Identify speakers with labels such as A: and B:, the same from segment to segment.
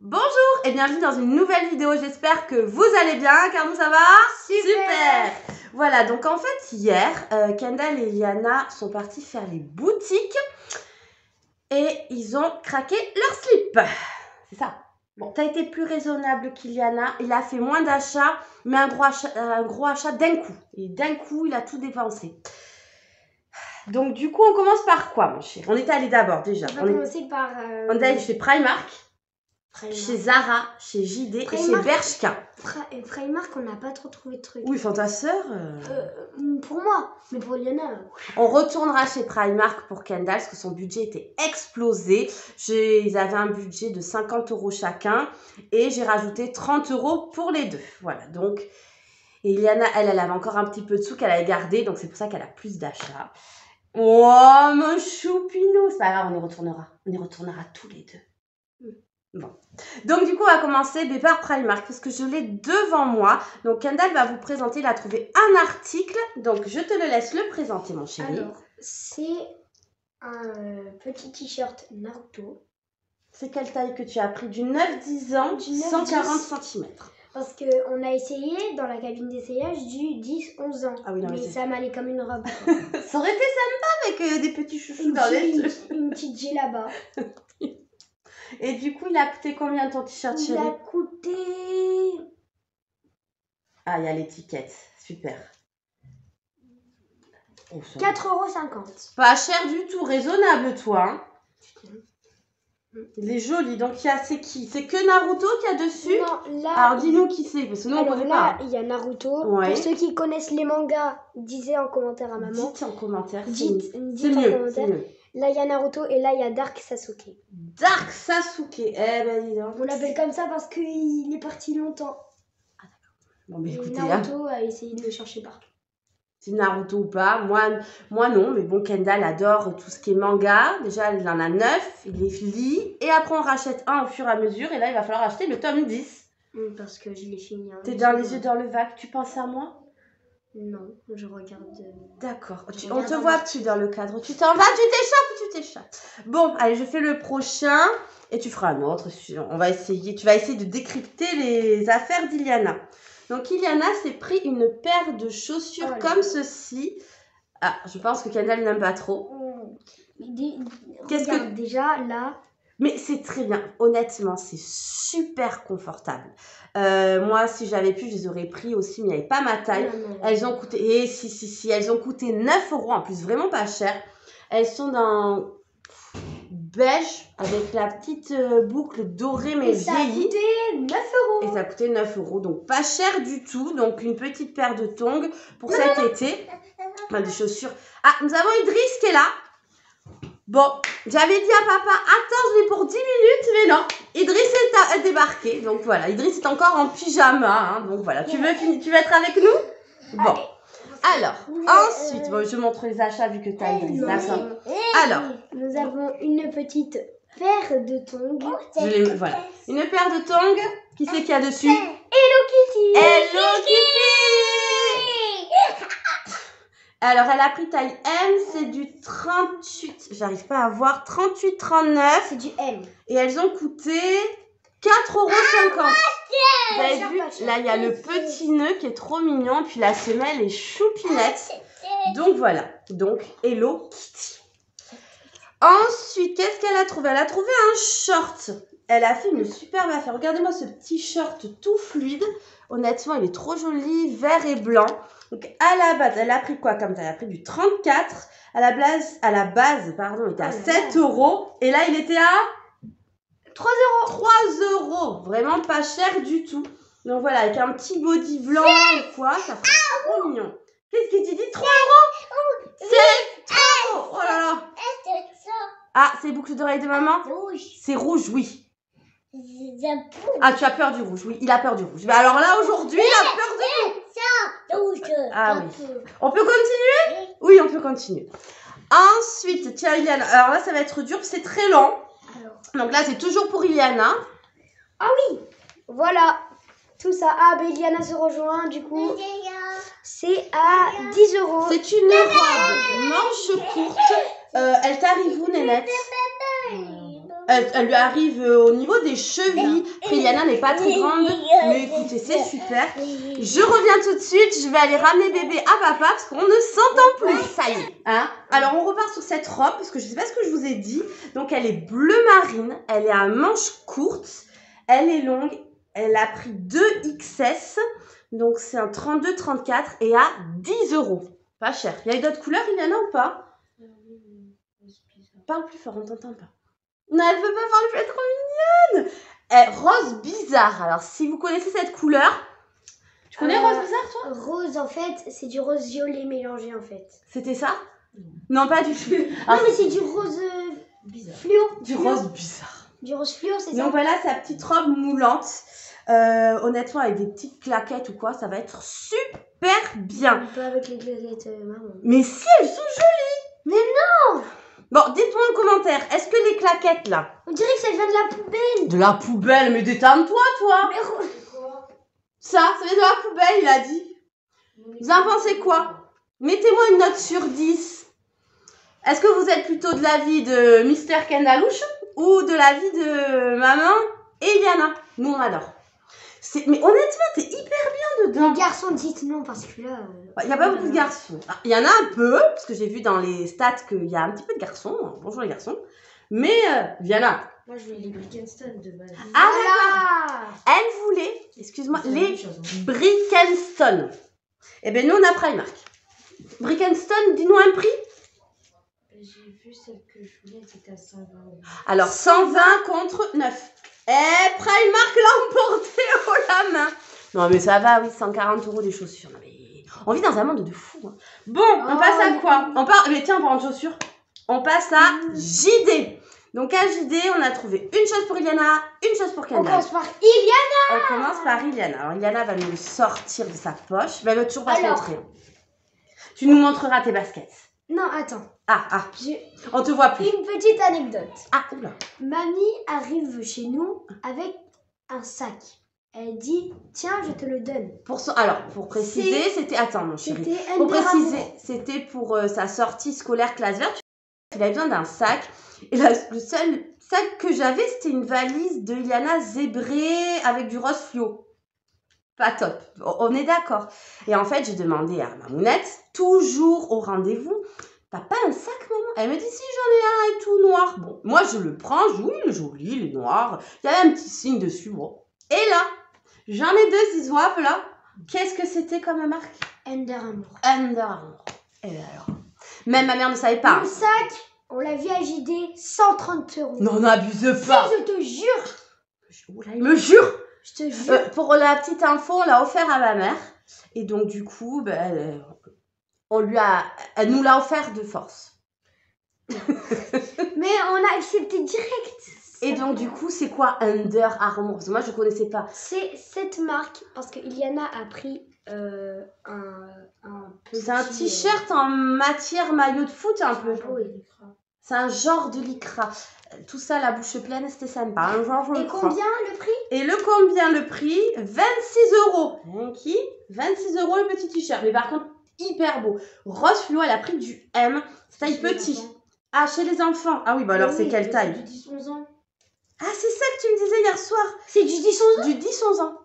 A: Bonjour et bienvenue dans une nouvelle vidéo, j'espère que vous allez bien, car nous ça va super. Voilà, donc en fait hier, Kendall et Liana sont partis faire les boutiques et ils ont craqué leur slip. C'est ça. Bon, t'as été plus raisonnable qu'Iliana, il a fait moins d'achats, mais un gros achat d'un coup. Et d'un coup, il a tout dépensé. Donc du coup, on commence par quoi, mon chéri? On est allé d'abord déjà.
B: On va commencer par...
A: On est allé chez Primark. Chez Zara, chez JD et chez Bershka.
B: Primark, on n'a pas trop trouvé de trucs.
A: Oui, enfin ta sœur.
B: Pour moi, mais pour Liana.
A: On retournera chez Primark pour Kendall parce que son budget était explosé. Ils avaient un budget de 50 € chacun et j'ai rajouté 30 € pour les deux. Voilà, donc. Et Liana, elle avait encore un petit peu de sous qu'elle avait gardé, donc c'est pour ça qu'elle a plus d'achats. Oh, mon choupinou! C'est pas grave, on y retournera. On y retournera tous les deux. Bon. Donc du coup, on va commencer par Primark parce que je l'ai devant moi. Donc Kendall va vous présenter, il a trouvé un article. Donc je te le laisse le présenter, mon chéri.
B: Alors, c'est un petit t-shirt Naruto.
A: C'est quelle taille que tu as pris? Du 9-10 ans, du 140 cm.
B: Parce qu'on a essayé dans la cabine d'essayage du 10-11 ans. Ah oui, non, mais ça m'allait comme une robe.
A: Ça aurait été sympa avec des petits chouchous dans les yeux.
B: Une petite G là-bas.
A: Et du coup, il a coûté combien ton t-shirt, chéri?
B: Il a coûté...
A: Ah, il y a l'étiquette. Super.
B: Oh, 4,50 €.
A: Pas cher du tout. Raisonnable, toi. Il est joli. Donc, c'est qui? C'est que Naruto qu'il y a dessus?
B: Non, là...
A: Alors, dis-nous qui c'est, parce que nous, on ne connaît pas.
B: Il y a Naruto.
A: Ouais.
B: Pour ceux qui connaissent les mangas, disez en commentaire à maman.
A: Dites en commentaire.
B: Dites
A: mieux.
B: Là, il y a Naruto et là, il y a Dark Sasuke.
A: Dark Sasuke. Eh ben, dis donc.
B: On l'appelle comme ça parce qu'il est parti longtemps.
A: Ah, d'accord. Bon, mais écoutez,
B: Naruto a essayé de le chercher partout.
A: C'est Naruto ou pas. Moi, non. Mais bon, Kendall adore tout ce qui est manga. Déjà, il en a 9. Il les lit. Et après, on rachète un au fur et à mesure. Et là, il va falloir acheter le tome 10.
B: Parce que je l'ai fini.
A: T'es dans les yeux dans le vague. Tu penses à moi?
B: Non, je regarde.
A: D'accord. On te voit plus dans le cadre. Tu t'en vas, tu t'échappes. Bon, allez, je fais le prochain et tu feras un autre. Tu vas essayer de décrypter les affaires d'Iliana. Donc, Iliana s'est pris une paire de chaussures comme ceci. Ah, je pense que Kendall n'aime pas trop.
B: Qu'est-ce que déjà là?
A: Mais c'est très bien. Honnêtement, c'est super confortable. Moi, si j'avais pu, je les aurais pris aussi, mais il n'y avait pas ma taille. Non. Elles ont coûté... si. Elles ont coûté 9 € en plus, vraiment pas cher. Elles sont dans beige avec la petite boucle dorée mais vieillie.
B: Ça a coûté 9 €.
A: Et ça a coûté 9 €. Donc, pas cher du tout. Donc, une petite paire de tongs pour cet été. Enfin, des chaussures. Ah, nous avons Idriss qui est là. Bon, j'avais dit à papa, attends, je vais pour 10 minutes, mais non. Idriss est débarqué. Donc voilà, Idriss est encore en pyjama. Hein, donc voilà, tu veux être avec nous? Bon. Alors, ensuite, bon, je montre les achats vu que tu as Idriss, d'accord. Alors,
B: nous avons une petite paire de tongs.
A: Voilà, une paire de tongs. Qui c'est qu'il y a dessus?
B: Hello Kitty.
A: Hello Kitty. Alors, elle a pris taille M, c'est du 38, j'arrive pas à voir, 38-39.
B: C'est du M.
A: Et elles ont coûté 4,50 €. Vous avez vu? Là, il y a le petit nœud qui est trop mignon, puis la semelle est choupinette. Donc, voilà. Donc, Hello Kitty. Ensuite, qu'est-ce qu'elle a trouvé? Elle a trouvé un short. Elle a fait une superbe affaire. Regardez-moi ce petit short tout fluide. Honnêtement, il est trop joli, vert et blanc. Donc, à la base, elle a pris quoi comme ça? Elle a pris du 34. À la base, il était à 7 €. Et là, il était à 3 €. 3 €. Vraiment pas cher du tout. Donc, voilà, avec un petit body blanc ou quoi, ça ferait trop mignon. Qu'est-ce que tu dis? 3 €? C'est 3 €. Oh là là. Ah, c'est boucles d'oreilles de maman? C'est rouge, oui. Ah, tu as peur du rouge, oui. Il a peur du rouge. Mais alors là, aujourd'hui, il a peur du rouge. Ah oui. On peut continuer? Oui, on peut continuer. Ensuite, tiens, Iliana. Alors là, ça va être dur, c'est très lent. Donc là, c'est toujours pour Iliana.
B: Ah oui. Voilà. Tout ça. Ah, ben Iliana se rejoint, du coup. C'est à 10 €.
A: C'est une robe manche courte. Elle t'arrive où, Nénette? Elle lui arrive au niveau des chevilles. Après, Iliana n'est pas très grande. Mais écoutez, c'est super. Je reviens tout de suite. Je vais aller ramener bébé à papa parce qu'on ne s'entend plus. Ça y est. Hein? Alors, on repart sur cette robe parce que je ne sais pas ce que je vous ai dit. Donc, elle est bleu marine. Elle est à manches courtes. Elle est longue. Elle a pris 2 XS. Donc, c'est un 32-34 et à 10 €. Pas cher. Il y a d'autres couleurs, Iliana, ou pas? Parle plus fort, on t'entend pas. Non, elle veut pas parler, elle est trop mignonne. Rose bizarre. Alors, si vous connaissez cette couleur, tu connais rose bizarre, toi?
B: Rose, en fait, c'est du rose violet mélangé, en fait.
A: C'était ça? Non, pas du tout.
B: Non, mais c'est du rose fluo.
A: Du rose bizarre.
B: Du rose fluo, c'est ça?
A: Donc voilà sa petite robe moulante. Honnêtement, avec des petites claquettes ou quoi, ça va être super bien.
B: Un peu avec les claquettes marron.
A: Mais si, elles sont jolies.
B: Mais non!
A: Bon, dites-moi en commentaire, est-ce que les claquettes là...
B: On dirait que ça vient de la poubelle.
A: De la poubelle, mais détends-toi, toi.
B: Mais
A: Ça vient de la poubelle, il a dit. Vous en pensez quoi? Mettez-moi une note sur 10. Est-ce que vous êtes plutôt de l'avis de Mister Kendalouche ou de l'avis de maman et Iliana? Nous, on adore. Mais honnêtement, t'es hyper bien dedans.
B: les garçons, dites non, parce que là...
A: Il n'y a pas beaucoup de garçons. Il y en a un peu, parce que j'ai vu dans les stats qu'il y a un petit peu de garçons. Bonjour les garçons. Mais, Viana.
C: Moi, je voulais les Brickenston de base.
A: Ah, d'accord. Elle voulait, excuse-moi, les Brickenston. Eh bien, nous, on a Primark. Brickenston, dis-nous un prix.
C: J'ai vu celle que je voulais, c'était à 120 €.
A: Alors, 120 contre 9. Primark l'a emporté haut la main. Non, mais ça va, oui, 140 € des chaussures. Non, mais on vit dans un monde de fous. Hein. Bon, on passe à quoi? Mais tiens, en parlant de chaussures, on passe à JD. Donc, à JD, on a trouvé une chose pour Iliana, une chose pour
B: On
A: Kendall.
B: commence par Iliana.
A: On commence par Iliana. Alors, Iliana va nous le sortir de sa poche. Mais elle veut toujours pas se montrer. Tu nous montreras tes baskets.
B: Non, attends.
A: On te voit plus.
B: Une petite anecdote.
A: Oula.
B: Mamie arrive chez nous avec un sac. Elle dit, tiens, je te le donne.
A: Alors, pour préciser, c'était... Attends, mon chéri.
B: C'était
A: Pour préciser, c'était pour sa sortie scolaire classe verte. Il avait besoin d'un sac. Et le seul sac que j'avais, c'était une valise de Iliana zébrée avec du rose fluo. Pas top. On est d'accord. Et en fait, j'ai demandé à Mamounette, toujours au rendez-vous, t'as pas un sac, maman? Elle me dit, si, j'en ai un et tout noir. Bon, moi, je le prends. Je dis, oui, il est joli, il est noir. Il y avait un petit signe dessus. Bon. Et là, j'en ai 2 Zizwap, là. Qu'est-ce que c'était comme marque?
B: Under Armour.
A: Under Armour. Et alors? Même ma mère ne savait pas.
B: Le sac, on l'a vu à JD, 130 €.
A: Non, n'abuse pas.
B: Si, je te jure.
A: Oula, il me jure.
B: Je te jure.
A: Pour la petite info, on l'a offert à ma mère. Et donc, du coup, elle nous l'a offert de force.
B: Mais on a accepté direct.
A: Et donc, du coup, c'est quoi Under Armour? Parce que moi, je connaissais pas.
B: C'est cette marque, parce que Iliana a pris un petit...
A: C'est un t-shirt en matière maillot de foot, un peu.
B: Oui.
A: C'est un genre de lycra. Tout ça, la bouche pleine, c'était sympa. Un genre de
B: Et
A: lycra.
B: combien le prix?
A: Et le prix 26 €. Hein, qui 26 € le petit t-shirt. Mais par contre, hyper beau. Rose fluo, elle a pris du M. Taille petit. Ah, chez les enfants. Ah oui, bah alors c'est quelle taille?
C: Du 10-11 ans.
A: Ah, c'est ça que tu me disais hier soir.
B: C'est du 10-11 ans?
A: Du 10-11 ans.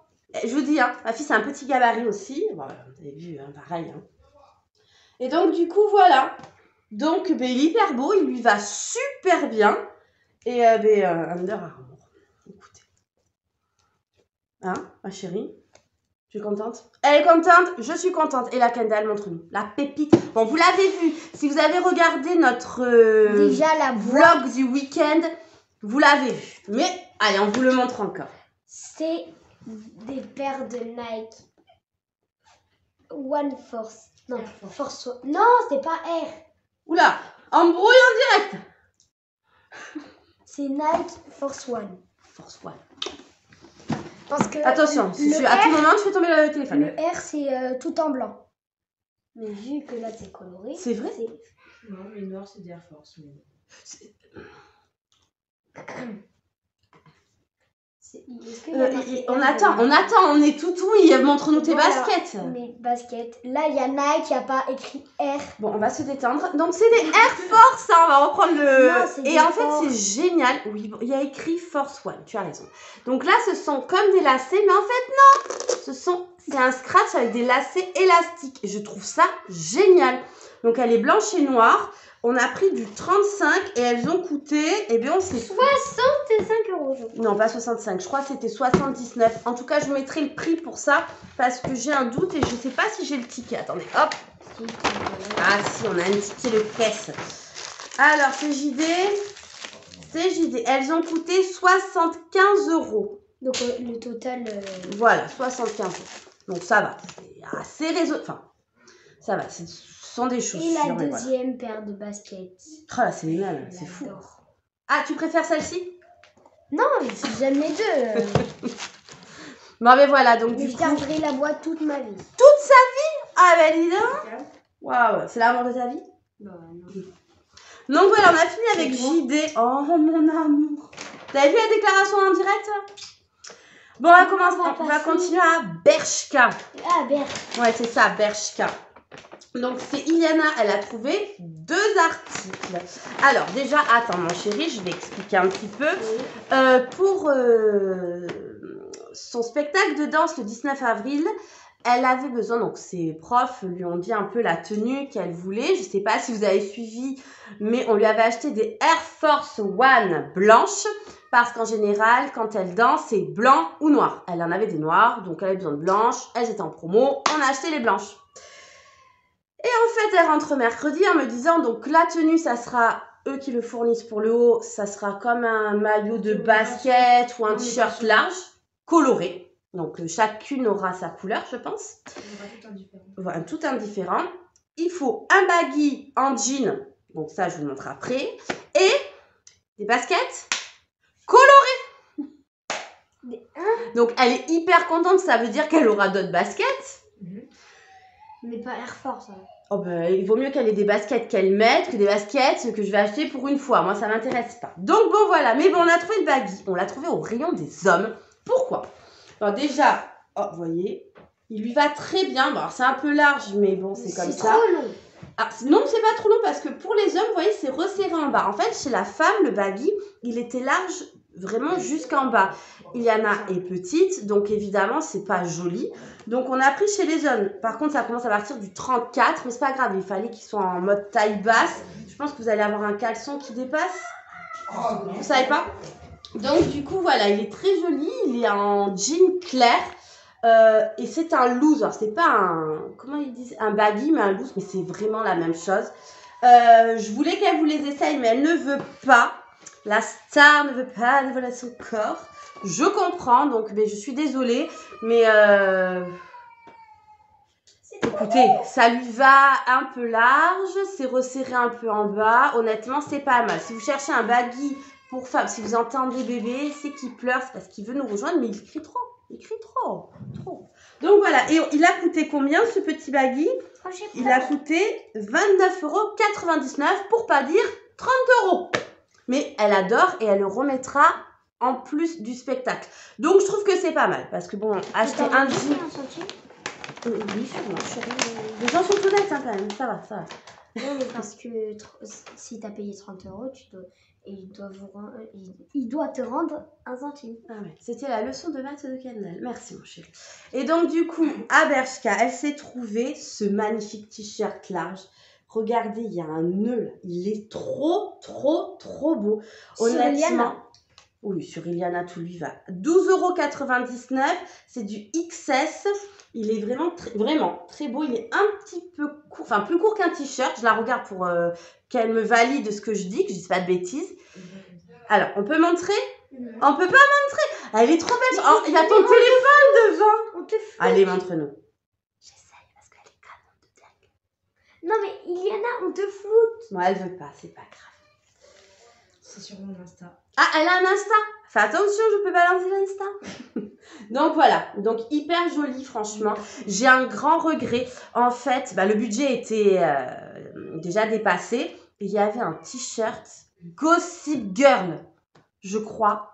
A: Je vous dis, hein, ma fille, c'est un petit gabarit aussi. Voilà, vous avez vu, hein, pareil. Hein. Et donc, du coup, voilà. Donc, il est hyper beau. Il lui va super bien. Et Under Armour. Écoutez. Hein, ma chérie? Tu es contente? Elle est contente, je suis contente. Et la Kendall, montre-nous. La pépite. Bon, vous l'avez vu. Si vous avez regardé notre
B: déjà la
A: vlog du week-end, vous l'avez vu. Mais, allez, on vous le montre encore.
B: C'est des paires de Nike. One Force. Non, Force. Non, c'est pas R.
A: Oula, embrouille en direct.
B: C'est Nike Force One.
A: Force One.
B: Parce que
A: attention, à tout moment, tu fais tomber le téléphone.
B: Le R, c'est tout en blanc. Mais vu que là, c'est coloré.
A: C'est vrai?
C: Non, mais noir, c'est des Air Force. Mais...
A: on est tout oui. Montre-nous tes
B: Voilà,
A: baskets.
B: Mes baskets. Là, il y a Nike, il n'y a pas écrit R.
A: Bon, on va se détendre. Donc, c'est des Air Force, hein, on va reprendre le...
B: Non, c'est
A: Et
B: des
A: en fait,
B: Force.
A: c'est génial. Oui, bon, il y a écrit Force One, tu as raison. Donc là, ce sont comme des lacets, mais en fait, non. C'est un scratch avec des lacets élastiques. Et je trouve ça génial. Donc, elle est blanche et noire. On a pris du 35 et elles ont coûté, eh bien, on sait
B: 65 €.
A: Non, pas 65, je crois que c'était 79. En tout cas, je vous mettrai le prix pour ça parce que j'ai un doute et je ne sais pas si j'ai le ticket. Attendez, hop. Ah si, on a un ticket de caisse. Alors, CJD, elles ont coûté 75 €.
B: Donc le total...
A: Voilà, 75 €. Donc ça va, c'est assez raisonnable. Enfin, ça va, ce sont des chaussures.
B: Et la
A: mais voilà.
B: deuxième paire de baskets.
A: Oh là, c'est les mêmes, c'est fou. Ah, tu préfères celle-ci?
B: Non, j'aime les deux.
A: Bon, mais voilà, donc
B: Mais
A: du
B: je
A: coup...
B: garderai la boîte toute ma vie.
A: Toute sa vie? Ah ben dis donc. Waouh, c'est l'amour de ta vie?
C: Bah, non.
A: Donc voilà, on a fini avec JD. Oh mon amour. T'avais vu la déclaration en direct? Bon, on va commencer. On va continuer à Bershka.
B: Ah, Bert.
A: Ouais, c'est ça, Bershka. Donc c'est Iliana, elle a trouvé 2 articles. Alors déjà, attends mon chéri, je vais expliquer un petit peu. Pour son spectacle de danse le 19 avril, elle avait besoin, donc ses profs lui ont dit un peu la tenue qu'elle voulait. Je ne sais pas si vous avez suivi, mais on lui avait acheté des Air Force One blanches. Parce qu'en général, quand elle danse, c'est blanc ou noir. Elle en avait des noirs, donc elle avait besoin de blanches. Elles étaient en promo, on a acheté les blanches. Et en fait, elle rentre mercredi en me disant, donc la tenue, ça sera, eux qui le fournissent pour le haut, ça sera comme un maillot de basket ou un t-shirt large, coloré. Donc chacune aura sa couleur, je pense. Voilà, tout indifférent. Il faut un baggy en jean, donc ça, je vous montre après. Et des baskets colorées. Donc elle est hyper contente, ça veut dire qu'elle aura d'autres baskets.
B: Mais pas Air Force. Hein.
A: Oh ben, il vaut mieux qu'elle ait des baskets qu'elle mette que des baskets que je vais acheter pour une fois. Moi, ça m'intéresse pas. Donc bon, voilà. Mais bon, on a trouvé le baggy. On l'a trouvé au rayon des hommes. Pourquoi? Alors déjà, oh, vous voyez, il lui va très bien. Bon, alors c'est un peu large, mais bon, c'est comme ça.
B: C'est trop long.
A: Ah, non, c'est pas trop long parce que pour les hommes, vous voyez, c'est resserré en bas. En fait, chez la femme, le baggy, il était large vraiment jusqu'en bas. Iliana est petite, donc évidemment, c'est pas joli. Donc, on a pris chez les hommes. Par contre, ça commence à partir du 34, mais c'est pas grave. Il fallait qu'ils soient en mode taille basse. Je pense que vous allez avoir un caleçon qui dépasse. Vous savez pas? Donc, du coup, voilà, il est très joli. Il est en jean clair. Et c'est un loose. Alors, c'est pas un, comment ils disent, un baggy, mais un loose, mais c'est vraiment la même chose. Je voulais qu'elle vous les essaye, mais elle ne veut pas. La star ne veut pas dévoiler son corps. Je comprends, donc mais je suis désolée, mais écoutez, ça lui va un peu large, c'est resserré un peu en bas. Honnêtement, c'est pas mal. Si vous cherchez un baggy pour femme, si vous entendez bébé, c'est qu'il pleure, c'est parce qu'il veut nous rejoindre, mais il crie trop. Il crie trop. Donc voilà, et il a coûté combien ce petit baggy? Il a coûté 29,99 € pour pas dire 30 €. Mais elle adore et elle le remettra en plus du spectacle. Donc je trouve que c'est pas mal. Parce que bon, acheter un jean... Oui, sûrement. Les gens sont honnêtes hein, quand même. Ça va.
B: Non, mais parce que si tu as payé 30 €, il doit te rendre un centime.
A: Ah ouais. C'était la leçon de maths de Kendall. Merci mon chéri. Et donc du coup, à Bershka, elle s'est trouvée ce magnifique t-shirt large. Regardez, il y a un nœud là. Il est trop beau. Honnêtement. Oui, sur Iliana, tout lui va. 12,99 €. C'est du XS. Il est vraiment très beau. Il est un petit peu court, enfin plus court qu'un t-shirt. Je la regarde pour qu'elle me valide ce que je dis, que je dise pas de bêtises. Alors, on peut montrer? On peut pas montrer. Elle est trop belle. Oh, il y a ton téléphone devant.
B: On te fout.
A: Allez, montre-nous.
B: J'essaye parce qu'elle est canon de dingue. Non mais Iliana, on te floute.
A: Non, elle veut pas, c'est pas grave.
C: C'est sur mon Insta.
A: Ah, elle a un Insta. Fais attention, je peux balancer l'Insta. Donc voilà, donc hyper joli franchement. J'ai un grand regret. En fait, le budget était déjà dépassé. Il y avait un t-shirt Gossip Girl, je crois.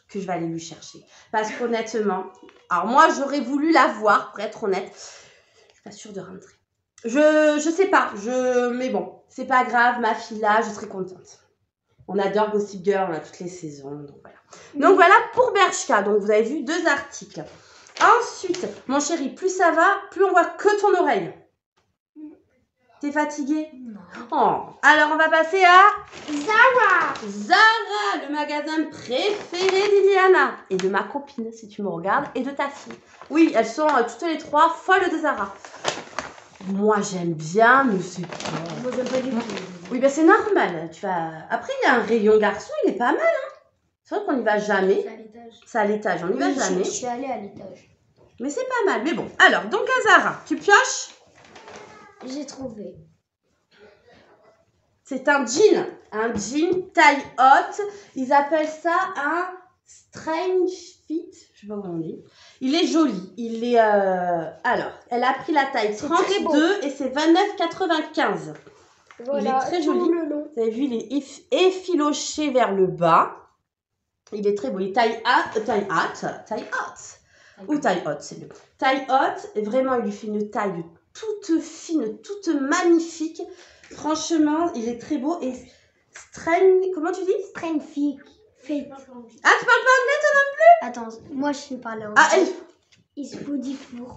A: que je vais aller lui chercher. Parce qu'honnêtement, alors moi, j'aurais voulu la voir, pour être honnête. Je suis pas sûre de rentrer. Je sais pas, mais bon, c'est pas grave, ma fille là, je serai contente. On adore Gossip Girl, on a toutes les saisons, donc voilà. Donc voilà pour Bershka, donc vous avez vu 2 articles. Ensuite, mon chéri, plus ça va, plus on voit que ton oreille. T'es fatiguée?
B: Non.
A: Oh, alors on va passer à
B: Zara.
A: Zara, le magasin préféré d'Iliana et de ma copine, si tu me regardes, et de ta fille. Oui, elles sont toutes les 3 folles de Zara. Moi, j'aime bien, mais c'est pas...
B: Moi, j'aime pas du tout.
A: Oui, ben c'est normal. Après, il y a un rayon garçon, il est pas mal. Hein. C'est vrai qu'on n'y va jamais.
C: C'est à l'étage.
A: C'est à l'étage, on n'y va jamais.
B: Je suis allée à l'étage.
A: Mais c'est pas mal. Mais bon, alors, donc à Zara, tu pioches?
B: J'ai trouvé.
A: C'est un jean taille haute. Ils appellent ça un strange fit. Je sais pas comment on dit. Il est joli. Il est. Alors, elle a pris la taille 32 et c'est 29,95.
B: Voilà,
A: il est très joli.
B: Le long.
A: Vous avez vu, il est effiloché vers le bas. Il est très beau. Il est taille haute. Ou taille haute, c'est mieux. Taille haute. Et vraiment, il lui fait une taille toute fine, toute magnifique. Franchement, il est très beau. Et comment tu dis?
B: Strange fit.
A: Ah, tu parles pas anglais, toi, non plus?
B: Attends, moi je suis parler anglais.
A: Ah, elle...
B: Is beautiful.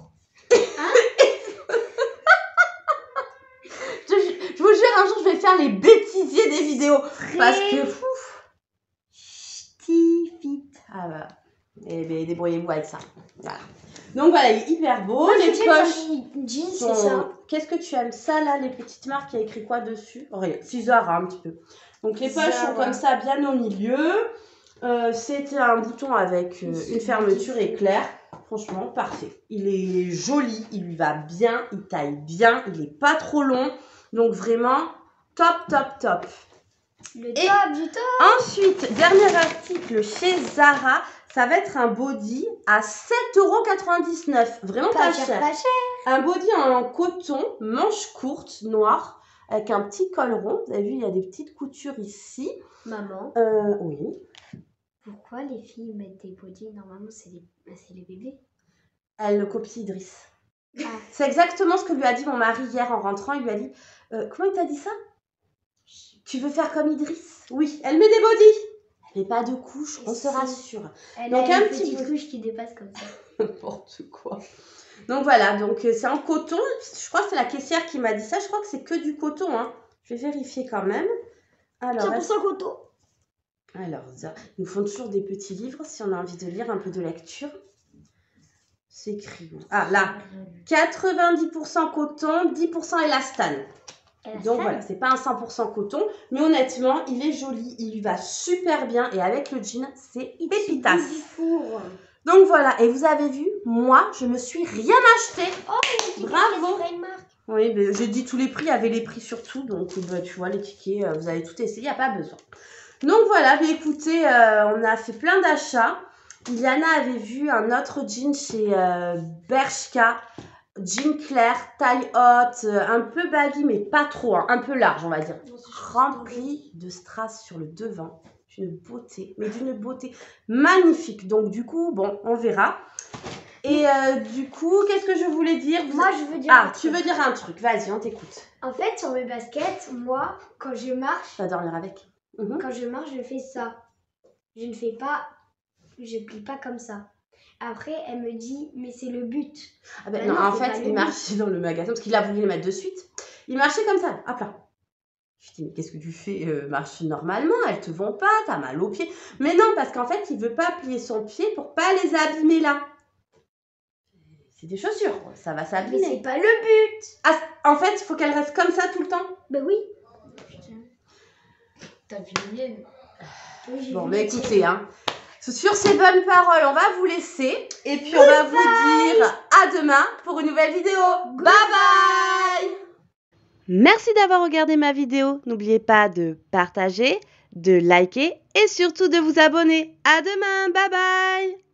A: Je vous jure, un jour, je vais faire les bêtisiers des vidéos. Parce que... Fit. Ah bah. Eh bien, débrouillez-vous avec ça. Voilà. Donc voilà, il est hyper beau.
B: Moi,
A: les poches
B: jeans,
A: sont...
B: c'est ça.
A: Qu'est-ce que tu aimes? Ça, là, les petites marques, il y a écrit quoi dessus? Oh, regarde, c'est Zara, un petit peu. Donc les poches sont comme ça, bien au milieu. C'était un bouton avec une fermeture éclair. Franchement, parfait. Il est joli, il lui va bien, il taille bien, il n'est pas trop long. Donc vraiment, top.
B: Le top du top.
A: Ensuite, dernier article chez Zara, ça va être un body à 7,99 €. Vraiment pas cher.
B: Pas cher.
A: Un body en coton, manche courte, noire, avec un petit col rond. Vous avez vu, il y a des petites coutures ici.
B: Maman,
A: Oui.
B: pourquoi les filles mettent des bodys? Normalement, c'est les bébés.
A: Elle copie Idriss.
B: Ah.
A: C'est exactement ce que lui a dit mon mari hier en rentrant. Il lui a dit, comment il t'a dit ça? Tu veux faire comme Idriss? Oui, elle met des bodys. Elle met pas de couches, on se rassure.
B: Elle
A: Donc
B: a
A: un
B: une
A: petit
B: petite couche qui dépasse comme ça.
A: N'importe quoi. Donc voilà, donc c'est en coton. Je crois que c'est la caissière qui m'a dit ça. Je crois que c'est que du coton. Hein. Je vais vérifier quand même. Alors,
B: 100% coton.
A: Alors, ils nous font toujours des petits livres si on a envie de lire un peu de lecture. C'est écrit où? Ah là, 90% coton, 10% élastane. Donc voilà, c'est pas un 100% coton, mais honnêtement, il est joli, il lui va super bien et avec le jean, c'est pépitas. Donc voilà, et vous avez vu, moi, je me suis rien acheté.
B: Oh,
A: bravo.
B: Une marque.
A: Oui, mais j'ai dit tous les prix, il y avait les prix surtout, donc bah, tu vois, les tickets, vous avez tout essayé, il n'y a pas besoin. Donc voilà, mais écoutez, on a fait plein d'achats. Iliana avait vu un autre jean chez Bershka, jean clair, taille haute, un peu baggy, mais pas trop, hein, un peu large, on va dire. Rempli de strass sur le devant, d'une beauté, mais d'une beauté magnifique. Donc du coup, bon, on verra. Et du coup, qu'est-ce que je voulais dire?
B: Moi, je veux dire
A: Ah, tu veux dire un truc, vas-y, on t'écoute.
B: En fait, sur mes baskets, moi, quand je marche,
A: Tu vas dormir avec.
B: Quand je marche, je fais ça. Je ne fais pas, je plie pas comme ça. Après, elle me dit, mais c'est le but.
A: Ah ben non, en fait, il marchait dans le magasin parce qu'il a voulu les mettre de suite. Il marchait comme ça, hop là. Je dis, mais qu'est-ce que tu fais? Marche normalement, elles te vont pas, t'as mal aux pieds. Mais non, parce qu'en fait, il veut pas plier son pied pour pas les abîmer là. C'est des chaussures, ça va s'abîmer.
B: Mais c'est pas le but.
A: Ah, en fait, il faut qu'elle reste comme ça tout le temps.
B: Ben oui.
C: T'as vu les miennes?
B: Oui,
A: bon, mais écoutez, hein. Sur ces bonnes paroles, on va vous laisser. Et puis, on va vous dire à demain pour une nouvelle vidéo. Bye bye. Merci d'avoir regardé ma vidéo. N'oubliez pas de partager, de liker et surtout de vous abonner. À demain. Bye bye.